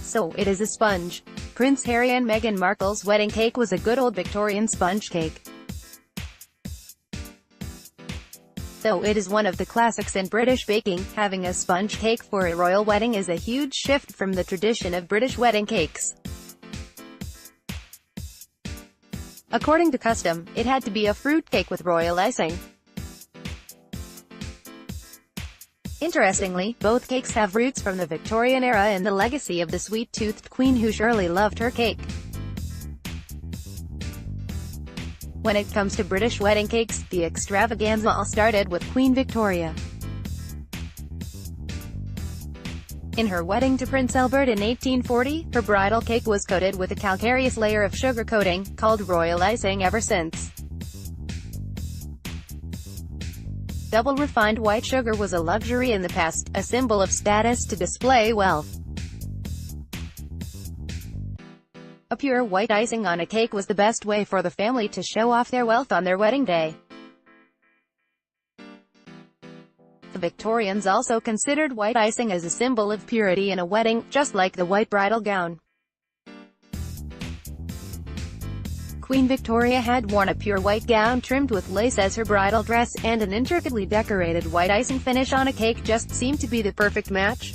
So it is a sponge. Prince Harry and Meghan Markle's wedding cake was a good old Victorian sponge cake. Though it is one of the classics in British baking, having a sponge cake for a royal wedding is a huge shift from the tradition of British wedding cakes. According to custom, it had to be a fruitcake with royal icing. Interestingly, both cakes have roots from the Victorian era and the legacy of the sweet-toothed queen who surely loved her cake. When it comes to British wedding cakes, the extravaganza all started with Queen Victoria. In her wedding to Prince Albert in 1840, her bridal cake was coated with a calcareous layer of sugar coating, called royal icing ever since. Double refined white sugar was a luxury in the past, a symbol of status to display wealth. A pure white icing on a cake was the best way for the family to show off their wealth on their wedding day. The Victorians also considered white icing as a symbol of purity in a wedding, just like the white bridal gown. Queen Victoria had worn a pure white gown trimmed with lace as her bridal dress, and an intricately decorated white icing finish on a cake just seemed to be the perfect match.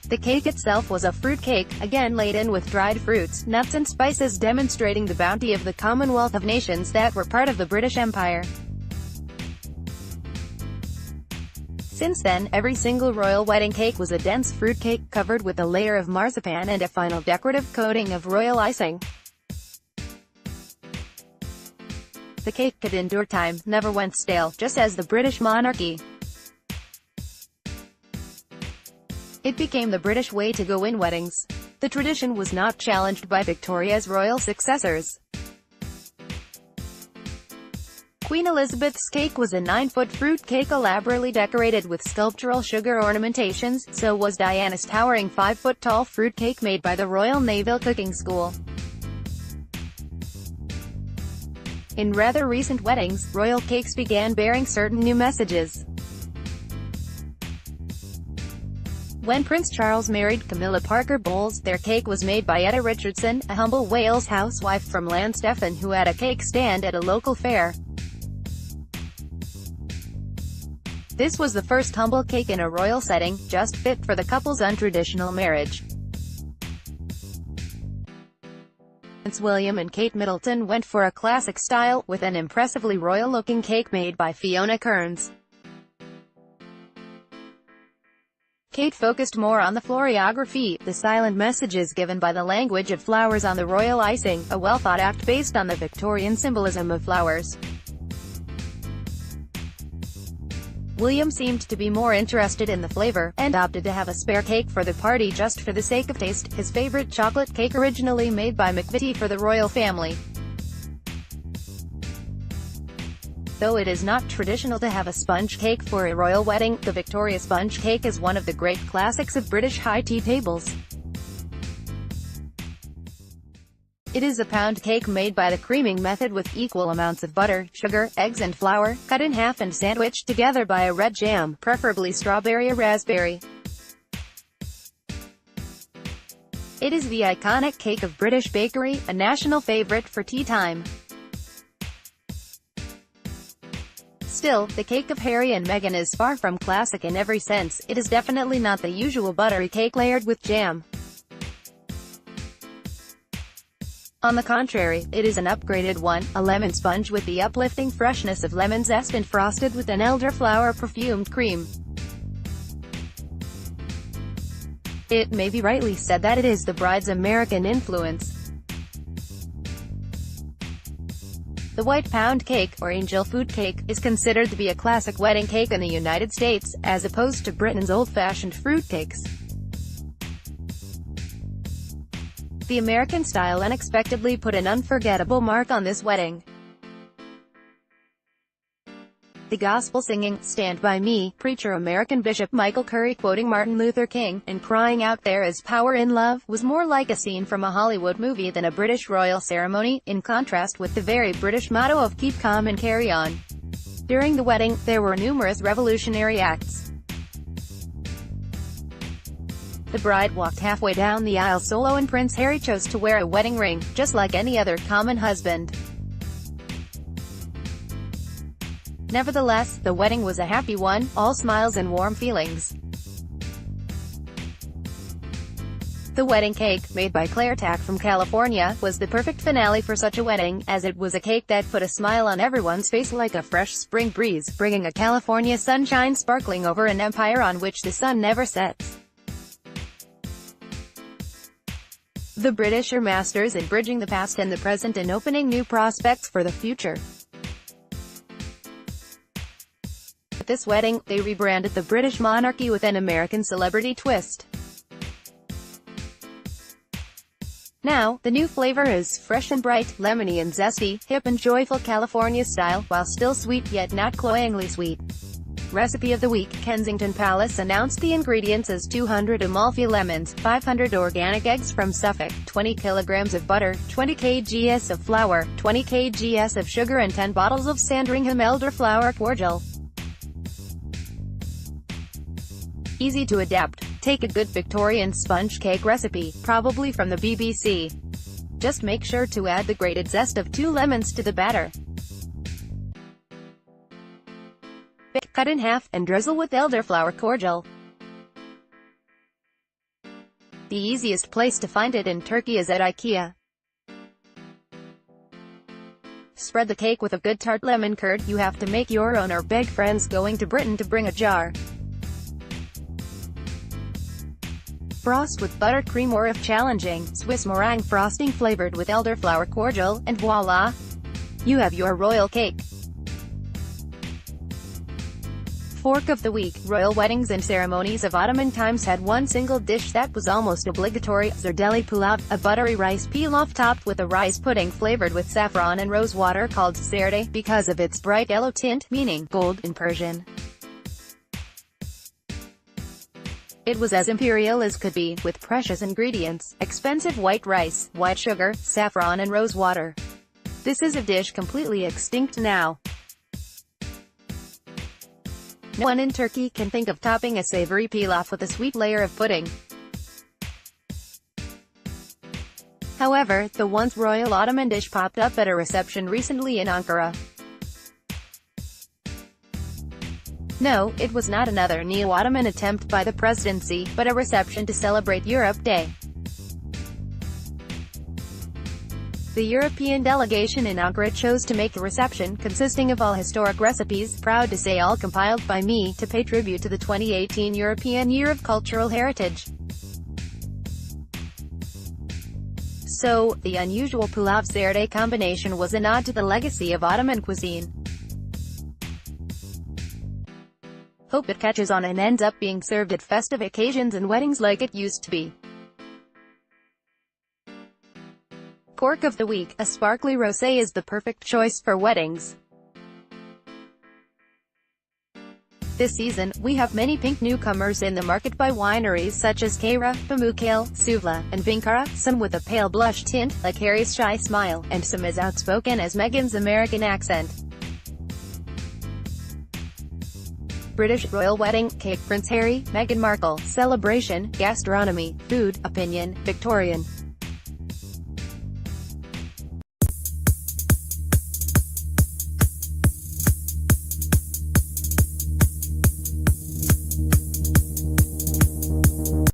The cake itself was a fruit cake, again laden with dried fruits, nuts and spices, demonstrating the bounty of the Commonwealth of Nations that were part of the British Empire. Since then, every single royal wedding cake was a dense fruit cake, covered with a layer of marzipan and a final decorative coating of royal icing. The cake could endure time, never went stale, just as the British monarchy. It became the British way to go in weddings. The tradition was not challenged by Victoria's royal successors. Queen Elizabeth's cake was a 9-foot fruit cake elaborately decorated with sculptural sugar ornamentations, so was Diana's towering 5-foot-tall fruit cake made by the Royal Naval Cooking School. In rather recent weddings, royal cakes began bearing certain new messages. When Prince Charles married Camilla Parker Bowles, their cake was made by Etta Richardson, a humble Wales housewife from Llanstefan who had a cake stand at a local fair. This was the first humble cake in a royal setting, just fit for the couple's untraditional marriage. Prince William and Kate Middleton went for a classic style, with an impressively royal-looking cake made by Fiona Kearns. Kate focused more on the florography, the silent messages given by the language of flowers on the royal icing, a well-thought act based on the Victorian symbolism of flowers. William seemed to be more interested in the flavor, and opted to have a spare cake for the party just for the sake of taste, his favorite chocolate cake originally made by McVitie for the royal family. Though it is not traditional to have a sponge cake for a royal wedding, the Victoria sponge cake is one of the great classics of British high tea tables. It is a pound cake made by the creaming method with equal amounts of butter, sugar, eggs and flour, cut in half and sandwiched together by a red jam, preferably strawberry or raspberry. It is the iconic cake of British bakery, a national favourite for tea time. Still, the cake of Harry and Meghan is far from classic in every sense. It is definitely not the usual buttery cake layered with jam. On the contrary, it is an upgraded one, a lemon sponge with the uplifting freshness of lemon zest and frosted with an elderflower perfumed cream. It may be rightly said that it is the bride's American influence. The white pound cake, or angel food cake, is considered to be a classic wedding cake in the United States, as opposed to Britain's old-fashioned fruitcakes. The American style unexpectedly put an unforgettable mark on this wedding. The gospel-singing, "Stand By Me" preacher American Bishop Michael Curry quoting Martin Luther King, and crying out "There is power in love," was more like a scene from a Hollywood movie than a British royal ceremony, in contrast with the very British motto of "Keep calm and carry on." During the wedding, there were numerous revolutionary acts. The bride walked halfway down the aisle solo and Prince Harry chose to wear a wedding ring, just like any other common husband. Nevertheless, the wedding was a happy one, all smiles and warm feelings. The wedding cake, made by Claire Tack from California, was the perfect finale for such a wedding, as it was a cake that put a smile on everyone's face like a fresh spring breeze, bringing a California sunshine sparkling over an empire on which the sun never sets. The British are masters in bridging the past and the present and opening new prospects for the future. At this wedding, they rebranded the British monarchy with an American celebrity twist. Now, the new flavor is fresh and bright, lemony and zesty, hip and joyful California style, while still sweet yet not cloyingly sweet. Recipe of the week: Kensington Palace announced the ingredients as 200 Amalfi lemons, 500 organic eggs from Suffolk, 20 kilograms of butter, 20 kgs of flour, 20 kgs of sugar and 10 bottles of Sandringham elderflower cordial. Easy to adapt. Take a good Victorian sponge cake recipe, probably from the BBC. Just make sure to add the grated zest of 2 lemons to the batter. Cut in half, and drizzle with elderflower cordial. The easiest place to find it in Turkey is at IKEA. Spread the cake with a good tart lemon curd. You have to make your own or beg friends going to Britain to bring a jar. Frost with buttercream or, if challenging, Swiss meringue frosting flavored with elderflower cordial, and voila! You have your royal cake. Fork of the week: royal weddings and ceremonies of Ottoman times had one single dish that was almost obligatory: zerdeli pilav, a buttery rice pilaf topped with a rice pudding flavored with saffron and rose water, called serde because of its bright yellow tint, meaning gold in Persian. It was as imperial as could be, with precious ingredients: expensive white rice, white sugar, saffron and rose water. This is a dish completely extinct now. No one in Turkey can think of topping a savory pilaf with a sweet layer of pudding. However, the once royal Ottoman dish popped up at a reception recently in Ankara. No, it was not another neo-Ottoman attempt by the presidency, but a reception to celebrate Europe Day. The European delegation in Ankara chose to make a reception consisting of all historic recipes, proud to say all compiled by me, to pay tribute to the 2018 European Year of Cultural Heritage. So, the unusual pilav-serde combination was a nod to the legacy of Ottoman cuisine. Hope it catches on and ends up being served at festive occasions and weddings like it used to be. Cork of the week: a sparkly rosé is the perfect choice for weddings. This season, we have many pink newcomers in the market by wineries such as Kara, Pamukkale, Suvla, and Vinkara, some with a pale blush tint, like Harry's shy smile, and some as outspoken as Meghan's American accent. British royal wedding cake: Prince Harry, Meghan Markle, celebration, gastronomy, food, opinion, Victorian.